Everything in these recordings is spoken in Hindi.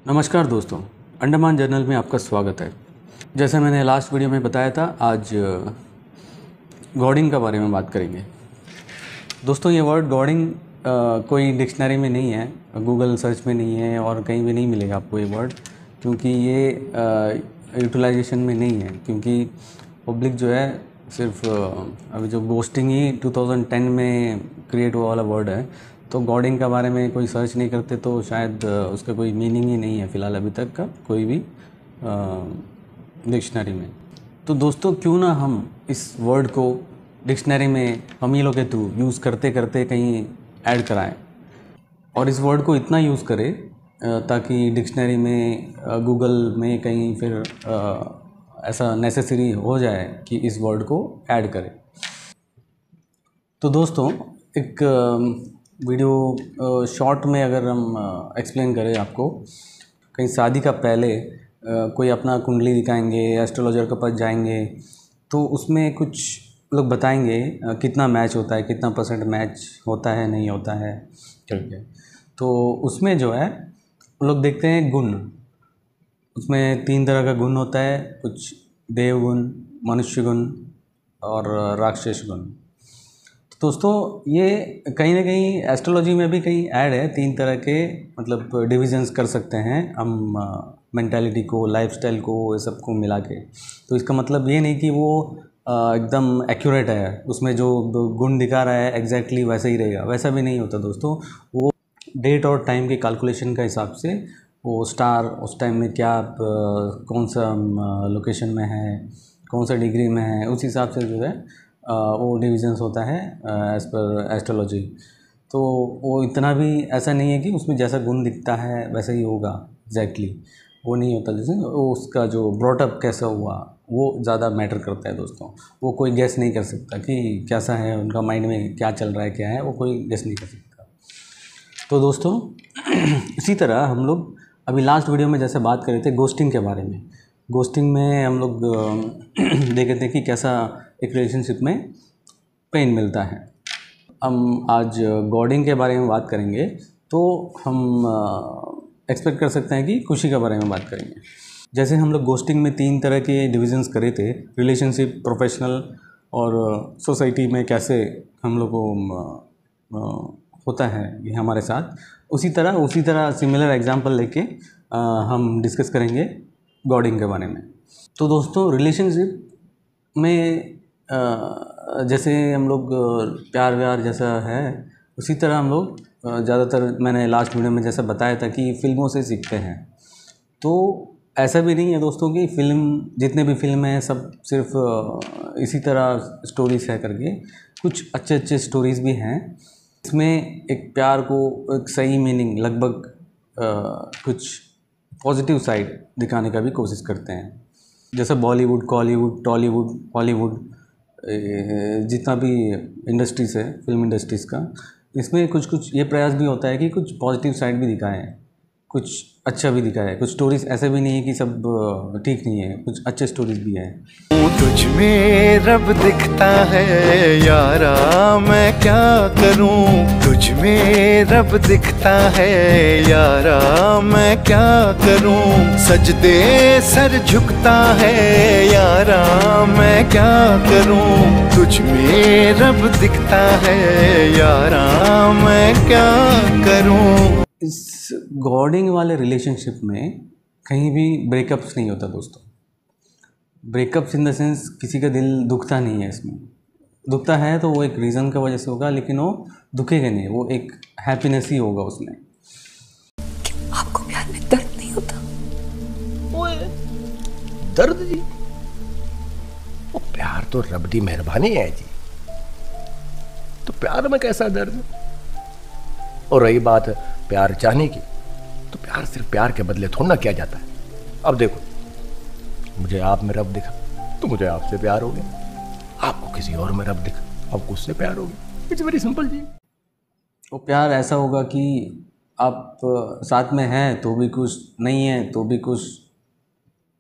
नमस्कार दोस्तों, अंडमान जर्नल में आपका स्वागत है। जैसे मैंने लास्ट वीडियो में बताया था, आज गॉडिंग के बारे में बात करेंगे। दोस्तों, ये वर्ड गॉडिंग कोई डिक्शनरी में नहीं है, गूगल सर्च में नहीं है और कहीं भी नहीं मिलेगा आपको ये वर्ड, क्योंकि ये यूटिलाइजेशन में नहीं है। क्योंकि पब्लिक जो है सिर्फ अभी जो गोस्टिंग ही 2010 में क्रिएट हुआ वाला वर्ड है, तो गॉडिंग के बारे में कोई सर्च नहीं करते, तो शायद उसका कोई मीनिंग ही नहीं है फ़िलहाल अभी तक का कोई भी डिक्शनरी में। तो दोस्तों, क्यों ना हम इस वर्ड को डिक्शनरी में हम ही लोग के थ्रू यूज़ करते करते कहीं ऐड कराएं और इस वर्ड को इतना यूज़ करें ताकि डिक्शनरी में गूगल में कहीं फिर ऐसा नेसेसरी हो जाए कि इस वर्ड को ऐड करें। तो दोस्तों, एक वीडियो शॉर्ट में अगर हम एक्सप्लेन करें आपको, कहीं शादी का पहले कोई अपना कुंडली दिखाएंगे, एस्ट्रोलॉजर के पास जाएंगे, तो उसमें कुछ लोग बताएंगे कितना मैच होता है, कितना % मैच होता है नहीं होता है करके। तो उसमें जो है लोग देखते हैं गुण, उसमें 3 तरह का गुण होता है, कुछ देव गुण, मनुष्य गुण और राक्षस गुण। तो दोस्तों, ये कहीं ना कहीं एस्ट्रोलॉजी में भी कहीं ऐड है, 3 तरह के मतलब डिविजन्स कर सकते हैं हम मेंटालिटी को, लाइफस्टाइल को, ये सब को मिला के। तो इसका मतलब ये नहीं कि वो एकदम एक्यूरेट है, उसमें जो गुण दिखा रहा है एग्जैक्टली वैसा ही रहेगा, वैसा भी नहीं होता दोस्तों। वो डेट और टाइम के कैलकुलेशन का हिसाब से वो स्टार उस टाइम में क्या कौन सा लोकेशन में है, कौन सा डिग्री में है, उस हिसाब से जो है वो डिविजन्स होता है एज़ पर एस्ट्रोलॉजी। तो वो इतना भी ऐसा नहीं है कि उसमें जैसा गुण दिखता है वैसा ही होगा एग्जैक्टली, वो नहीं होता। जैसे उसका जो ब्रॉटअप कैसा हुआ वो ज़्यादा मैटर करता है दोस्तों। वो कोई गेस नहीं कर सकता कि कैसा है, उनका माइंड में क्या चल रहा है, क्या है, वो कोई गेस नहीं कर सकता। तो दोस्तों, इसी तरह हम लोग अभी लास्ट वीडियो में जैसे बात कर रहे थे गोस्टिंग के बारे में। गोस्टिंग में हम लोग देख रहे थे कि कैसा एक रिलेशनशिप में पेन मिलता है। हम आज गॉडिंग के बारे में बात करेंगे, तो हम एक्सपेक्ट कर सकते हैं कि खुशी के बारे में बात करेंगे। जैसे हम लोग गोस्टिंग में 3 तरह के डिविजन्स करे थे, रिलेशनशिप, प्रोफेशनल और सोसाइटी में कैसे हम लोग को होता है ये हमारे साथ, उसी तरह सिमिलर एग्जांपल लेके हम डिस्कस करेंगे गॉडिंग के बारे में। तो दोस्तों, रिलेशनशिप में जैसे हम लोग प्यार व्यार जैसा है, उसी तरह हम लोग ज़्यादातर, मैंने लास्ट वीडियो में जैसा बताया था कि फ़िल्मों से सीखते हैं। तो ऐसा भी नहीं है दोस्तों कि जितने भी फिल्म हैं सब सिर्फ इसी तरह स्टोरीज है करके, कुछ अच्छे स्टोरीज़ भी हैं। इसमें एक प्यार को एक सही मीनिंग, लगभग कुछ पॉजिटिव साइड दिखाने का भी कोशिश करते हैं। जैसे बॉलीवुड, कॉलीवुड, टॉलीवुड, हॉलीवुड, जितना भी इंडस्ट्रीज़ है, फिल्म इंडस्ट्रीज़ का, इसमें कुछ ये प्रयास भी होता है कि कुछ पॉजिटिव साइड भी दिखाएं, कुछ अच्छा भी दिखाया है। कुछ स्टोरीज ऐसे भी नहीं है कि सब ठीक नहीं है, कुछ अच्छे स्टोरीज भी हैं। तुझ में रब दिखता है यारा, मैं क्या करूं। तुझ में रब दिखता है यारा, मैं क्या करूं। सजदे सर झुकता है यारा, मैं क्या करूं। तुझ में रब दिखता है यारा, मैं क्या करूं। इस गॉडिंग वाले रिलेशनशिप में कहीं भी ब्रेकअप्स नहीं होता दोस्तों। ब्रेकअप्स इन द सेंस किसी का दिल दुखता नहीं है। इसमें दुखता है तो वो एक रीज़न की वजह से होगा, लेकिन वो दुखेगा नहीं, वो एक हैप्पीनेस ही होगा उसमें। आपको प्यार में दर्द नहीं होता? ओए, दर्द जी, वो प्यार तो रब दी मेहरबानी है जी, तो प्यार में कैसा दर्द। और रही बात प्यार चाहने की, तो प्यार सिर्फ प्यार के बदले थोड़ा ना किया जाता है। अब देखो, मुझे आप में रब दिखा तो मुझे आपसे प्यार हो गया, आपको किसी और में रब दिखा आपको उससे प्यार हो गया। इट्स वेरी सिंपल जी। वो प्यार ऐसा होगा कि आप साथ में हैं तो भी खुश, नहीं है तो भी खुश,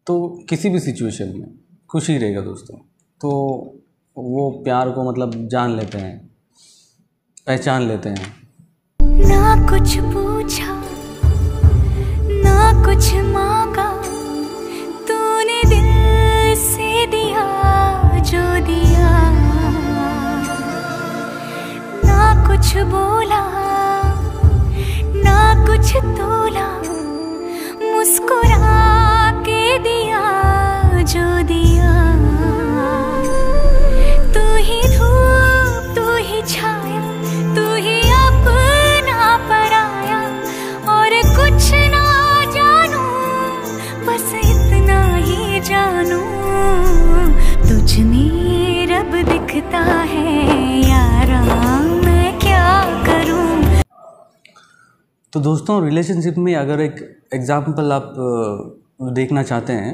तो किसी भी सिचुएशन में खुश ही रहेगा दोस्तों। तो वो प्यार को मतलब जान लेते हैं, पहचान लेते हैं। ना कुछ पूछा ना कुछ कुछ मांगा तूने दिल से दिया जो दिया, ना कुछ बोला ना कुछ तोला, मुस्कुरा के दिया जो दिया। तू ही धूप तू ही छाया, तू ही अपना पराया, और कुछ ना जानू बस इतना ही जानू, तुझ में रब दिखता है यारा, मैं क्या करूं। तो दोस्तों रिलेशनशिप में अगर एक एग्जाम्पल आप देखना चाहते हैं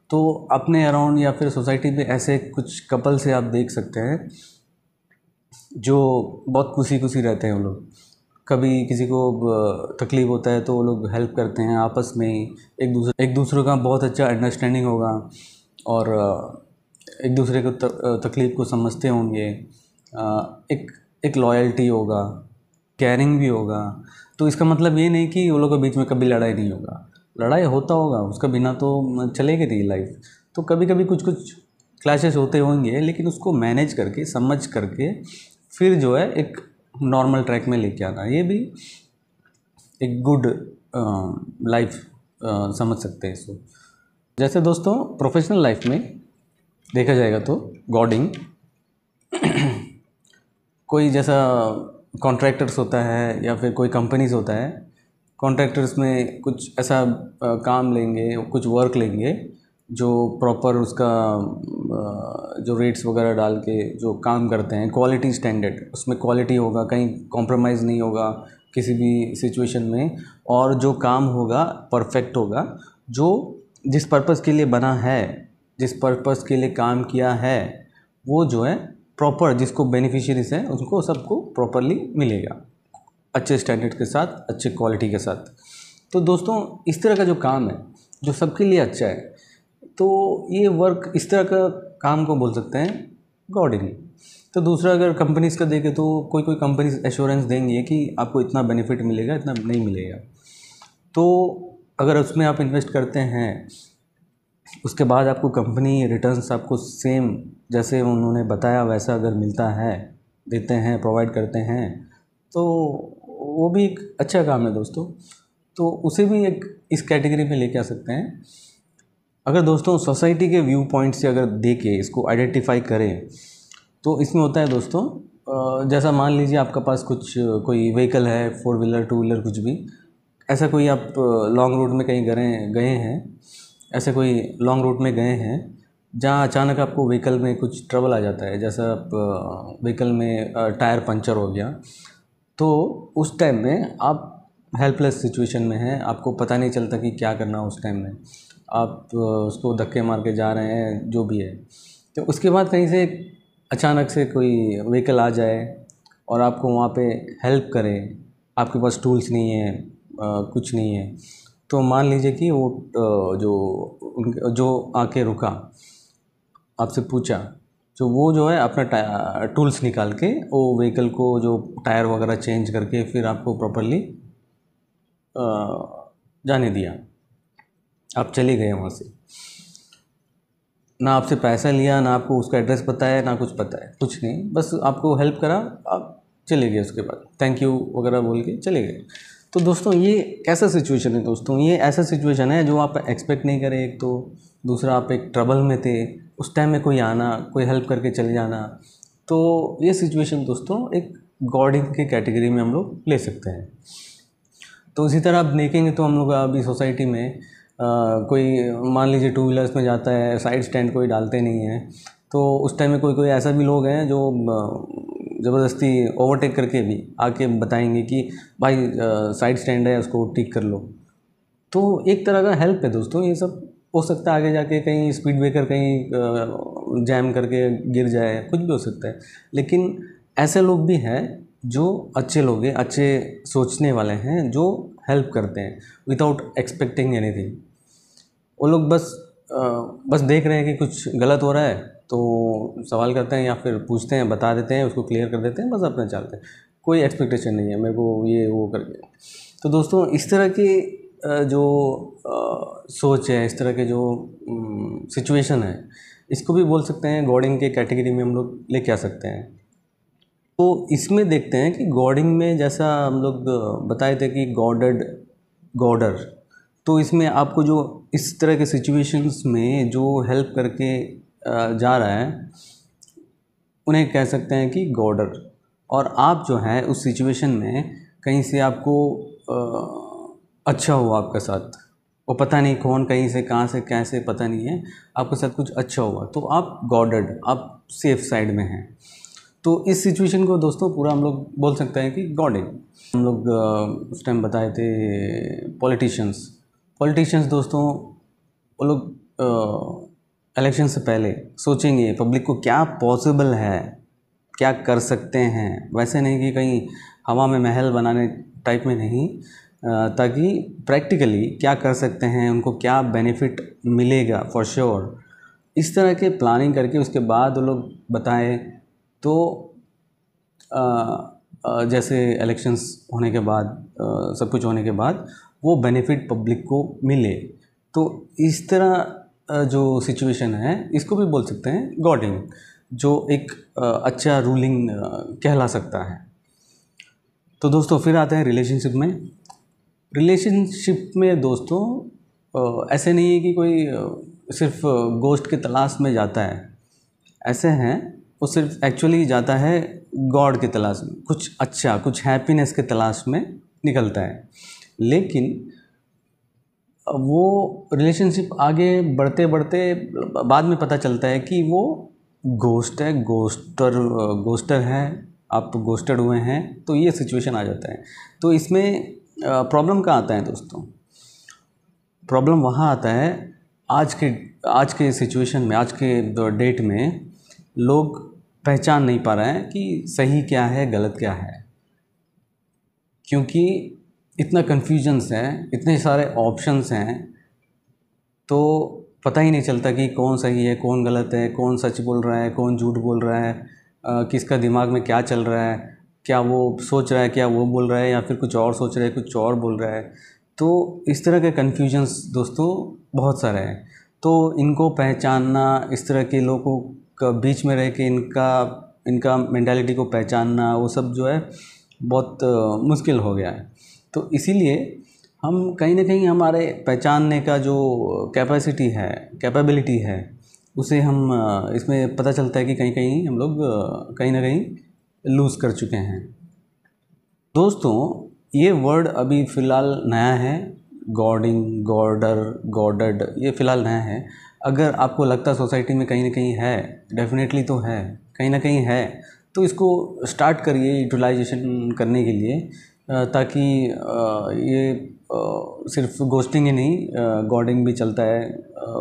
तो अपने अराउंड या फिर सोसाइटी में ऐसे कुछ कपल से आप देख सकते हैं जो बहुत खुशी खुशी रहते हैं। वो लोग कभी किसी को तकलीफ़ होता है तो वो लोग हेल्प करते हैं आपस में, एक दूसरे का बहुत अच्छा अंडरस्टैंडिंग होगा और एक दूसरे को तकलीफ़ को समझते होंगे, एक लॉयल्टी होगा, केयरिंग भी होगा। तो इसका मतलब ये नहीं कि वो लोगों के बीच में कभी लड़ाई नहीं होगा, लड़ाई होता होगा, उसका बिना तो चलेगी नहीं लाइफ। तो कभी कभी कुछ क्लैशेस होते होंगे, लेकिन उसको मैनेज करके समझ करके फिर जो है एक नॉर्मल ट्रैक में लेके आना, ये भी एक गुड लाइफ समझ सकते हैं इसको। जैसे दोस्तों प्रोफेशनल लाइफ में देखा जाएगा तो गॉडिंग कोई जैसा कॉन्ट्रैक्टर्स होता है या फिर कोई कंपनीज होता है, कॉन्ट्रैक्टर्स में कुछ ऐसा काम लेंगे, कुछ वर्क लेंगे जो प्रॉपर उसका जो रेट्स वगैरह डाल के जो काम करते हैं, क्वालिटी स्टैंडर्ड, उसमें क्वालिटी होगा, कहीं कॉम्प्रोमाइज़ नहीं होगा किसी भी सिचुएशन में, और जो काम होगा परफेक्ट होगा, जो जिस पर्पस के लिए बना है, जिस पर्पस के लिए काम किया है, वो जो है प्रॉपर जिसको बेनिफिशियरीज है उनको सबको प्रॉपरली मिलेगा, अच्छे स्टैंडर्ड के साथ, अच्छे क्वालिटी के साथ। तो दोस्तों इस तरह का जो काम है जो सबके लिए अच्छा है, तो ये वर्क इस तरह का काम को बोल सकते हैं गॉडिंग। तो दूसरा अगर कंपनीज़ का देखें तो कोई कंपनीज एश्योरेंस देंगे कि आपको इतना बेनिफिट मिलेगा, इतना नहीं मिलेगा। तो अगर उसमें आप इन्वेस्ट करते हैं, उसके बाद आपको कंपनी रिटर्न्स आपको सेम जैसे उन्होंने बताया वैसा अगर मिलता है, देते हैं, प्रोवाइड करते हैं, तो वो भी एक अच्छा काम है दोस्तों। तो उसे भी एक इस कैटेगरी में लेके आ सकते हैं। अगर दोस्तों सोसाइटी के व्यू पॉइंट से अगर देखें, इसको आइडेंटिफाई करें, तो इसमें होता है दोस्तों जैसा मान लीजिए आपका पास कोई व्हीकल है, 4 व्हीलर 2 व्हीलर कुछ भी, ऐसा कोई आप लॉन्ग रूट में कहीं गए हैं, ऐसे कोई लॉन्ग रूट में गए हैं जहाँ अचानक आपको व्हीकल में कुछ ट्रबल आ जाता है, जैसा आप व्हीकल में टायर पंचर हो गया, तो उस टाइम में आप हेल्पलेस सिचुएशन में हैं, आपको पता नहीं चलता कि क्या करना उस टाइम में, आप उसको धक्के मार के जा रहे हैं, जो भी है। तो उसके बाद कहीं से अचानक से कोई व्हीकल आ जाए और आपको वहाँ पे हेल्प करे, आपके पास टूल्स नहीं है, कुछ नहीं है, तो मान लीजिए कि वो जो आके रुका, आपसे पूछा, तो वो जो है अपना टूल्स निकाल के वो व्हीकल को जो टायर वगैरह चेंज करके फिर आपको प्रॉपरली जाने दिया, आप चले गए वहाँ से। ना आपसे पैसा लिया, ना आपको उसका एड्रेस पता है, ना कुछ पता है, कुछ नहीं, बस आपको हेल्प करा, आप चले गए, उसके बाद थैंक यू वगैरह बोल के चले गए। तो दोस्तों ये कैसा सिचुएशन है दोस्तों, ये ऐसा सिचुएशन है जो आप एक्सपेक्ट नहीं करें, एक तो दूसरा आप एक ट्रबल में थे, उस टाइम में कोई आना, कोई हेल्प करके चले जाना, तो ये सिचुएशन दोस्तों एक गॉडिंग के कैटेगरी में हम लोग ले सकते हैं। तो इसी तरह आप देखेंगे तो हम लोग अभी सोसाइटी में कोई मान लीजिए 2 व्हीलर्स में जाता है, साइड स्टैंड कोई डालते नहीं है, तो उस टाइम में कोई ऐसा भी लोग हैं जो ज़बरदस्ती ओवरटेक करके भी आके बताएंगे कि भाई साइड स्टैंड है, उसको ठीक कर लो। तो एक तरह का हेल्प है दोस्तों, ये सब हो सकता है आगे जाके कहीं स्पीड ब्रेकर कहीं जैम करके गिर जाए, कुछ भी हो सकता है, लेकिन ऐसे लोग भी हैं जो अच्छे लोग हैं, अच्छे सोचने वाले हैं, जो हेल्प करते हैं विदाउट एक्सपेक्टिंग एनीथिंग। वो लोग बस देख रहे हैं कि कुछ गलत हो रहा है तो सवाल करते हैं या फिर पूछते हैं, बता देते हैं, उसको क्लियर कर देते हैं, बस अपना चलते हैं, कोई एक्सपेक्टेशन नहीं है मेरे को ये वो करके। तो दोस्तों इस तरह की जो सोच है, इस तरह के जो सिचुएशन है, इसको भी बोल सकते हैं गॉडिंग के कैटेगरी में हम लोग लेके आ सकते हैं। तो इसमें देखते हैं कि गॉडिंग में जैसा हम लोग बताए थे कि गॉडेड गॉडर, तो इसमें आपको जो इस तरह के सिचुएशंस में जो हेल्प करके जा रहा है उन्हें कह सकते हैं कि गॉडर। और आप जो है उस सिचुएशन में कहीं से आपको अच्छा हुआ आपके साथ, वो पता नहीं कौन कहीं से कहाँ से कैसे पता नहीं है, आपके साथ कुछ अच्छा हुआ तो आप गॉडेड, आप सेफ साइड में हैं। तो इस सिचुएशन को दोस्तों पूरा हम लोग बोल सकते हैं कि गॉडिंग। हम लोग उस टाइम बताए थे पॉलिटिशियंस दोस्तों, वो लोग इलेक्शन से पहले सोचेंगे पब्लिक को क्या पॉसिबल है, क्या कर सकते हैं, वैसे नहीं कि कहीं हवा में महल बनाने टाइप में नहीं, ताकि प्रैक्टिकली क्या कर सकते हैं, उनको क्या बेनिफिट मिलेगा फॉर श्योर, इस तरह के प्लानिंग करके उसके बाद वो लोग बताएं। तो जैसे इलेक्शंस होने के बाद सब कुछ होने के बाद वो बेनिफिट पब्लिक को मिले, तो इस तरह जो सिचुएशन है इसको भी बोल सकते हैं गॉडिंग, जो एक अच्छा रूलिंग कहला सकता है। तो दोस्तों फिर आते हैं रिलेशनशिप में। रिलेशनशिप में दोस्तों ऐसे नहीं है कि कोई सिर्फ गोश्त के तलाश में जाता है, ऐसे हैं वो सिर्फ एक्चुअली जाता है गॉड की तलाश में, कुछ अच्छा, कुछ हैप्पीनेस के तलाश में निकलता है। लेकिन वो रिलेशनशिप आगे बढ़ते बढ़ते बाद में पता चलता है कि वो गोस्ट है, गोस्टर है, आप गोस्टेड हुए हैं, तो ये सिचुएशन आ जाता है। तो इसमें प्रॉब्लम कहाँ आता है दोस्तों? प्रॉब्लम वहाँ आता है आज के सिचुएशन में, आज के डेट में लोग पहचान नहीं पा रहे हैं कि सही क्या है, गलत क्या है, क्योंकि इतना कन्फ्यूजन्स है, इतने सारे ऑप्शंस हैं, तो पता ही नहीं चलता कि कौन सही है, कौन गलत है, कौन सच बोल रहा है, कौन झूठ बोल रहा है, किसका दिमाग में क्या चल रहा है, क्या वो सोच रहा है, क्या वो बोल रहा है, या फिर कुछ और सोच रहा है, कुछ और बोल रहा है। तो इस तरह के कन्फ्यूजन्स दोस्तों बहुत सारे हैं। तो इनको पहचानना, इस तरह के लोगों का बीच में रह के इनका मेंटालिटी को पहचानना, वो सब जो है बहुत मुश्किल हो गया है। तो इसीलिए हम कहीं ना कहीं हमारे पहचानने का जो कैपेबिलिटी है, उसे हम इसमें पता चलता है कि कहीं हम लोग कहीं ना कहीं लूज़ कर चुके हैं। दोस्तों ये वर्ड अभी फ़िलहाल नया है, गॉडिंग, गॉडर, गॉडेड, ये फ़िलहाल नया है। अगर आपको लगता है सोसाइटी में कहीं ना कहीं है, डेफिनेटली तो है, कहीं ना कहीं है, तो इसको स्टार्ट करिए यूटिलाइजेशन करने के लिए, ताकि ये सिर्फ गोस्टिंग ही नहीं, गॉडिंग भी चलता है,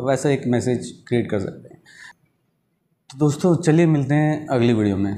वैसा एक मैसेज क्रिएट कर सकते हैं। तो दोस्तों चलिए मिलते हैं अगली वीडियो में।